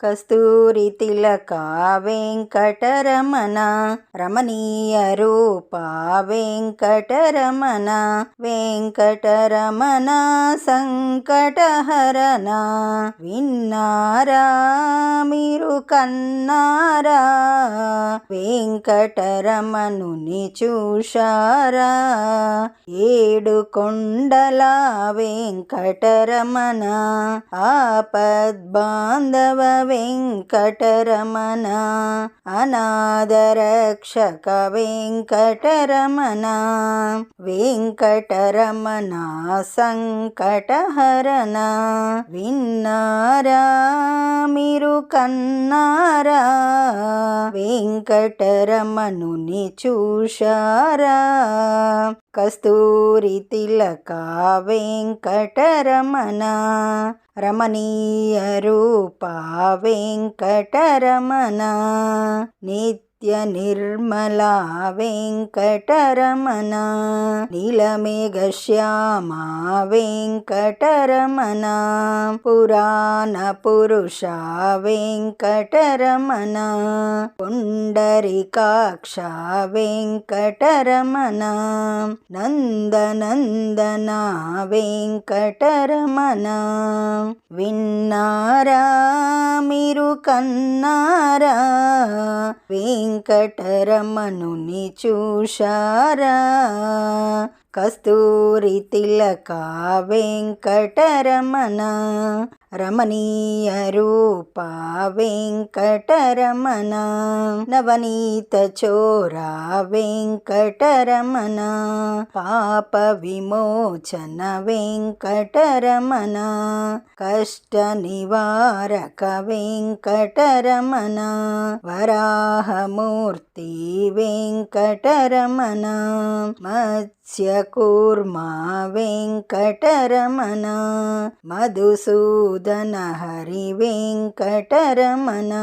కస్తూరి తిలక వెంకటరమణ రమణీయ రూప వెంకటరమణ వెంకటరమణ సంకటహరణ విన్నారా మీరు కన్నారా వెంకటరమణుని చూశారా ఏడు కొండల వెంకటరమణ ఆపద్బాంధవ వెంకటరమణ అనాథరక్షక వెంకటరమణ వెంకటరమణ సంకటహరణ విన్నారా మీరు కన్నారా వెంకటరమణుని చూశారా కస్తూరి తిలక వెంకటరమణ రమణీయ రూప వెంకటరమణ నిత్య నిర్మల వెంకటరమణ నీలమేఘ శ్యామ వెంకటరమణ పురాణ పురుష వెంకటరమణ పుండరీకాక్ష వెంకటరమణ నందనందన వెంకటరమణ విన్నారా మీరు కన్నారా వెంకటరమణుని చూశారా కస్తూరి తిలక వెంకటరమణ రమణీయ రూప వెంకటరమణ నవనీత చోర వెంకటరమణ పాప విమోచన వెంకటరమణ కష్ట నివారక వెంకటరమణ వరాహమూర్తి వెంకటరమణ మత్స్యకూర్మ వెంకటరమణ మధుసూదన హరి వెంకటరమణ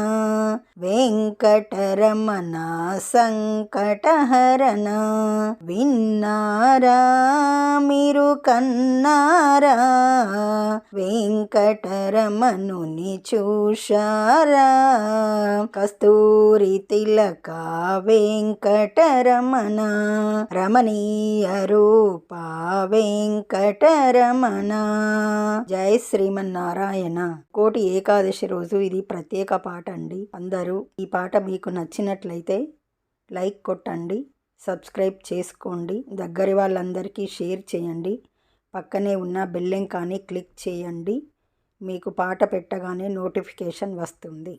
వెంకటరమణ సంకటహరణ విన్నారా మీరు కన్నారా వెంకటరమణుని చూశారా కస్తూరి తిలక వెంకటరమణ రమణీయ రూప వెంకటరమణ. జై శ్రీమన్నారాయణ. కోటి ఏకాదశి రోజు ఇది ప్రత్యేక పాట అండి. అందరూ ఈ పాట మీకు నచ్చినట్లయితే లైక్ కొట్టండి, సబ్స్క్రైబ్ చేసుకోండి, దగ్గరి వాళ్ళందరికీ షేర్ చేయండి, పక్కనే ఉన్న బెల్ ఐకాన్ని క్లిక్ చేయండి. మీకు పాట పెట్టగానే నోటిఫికేషన్ వస్తుంది.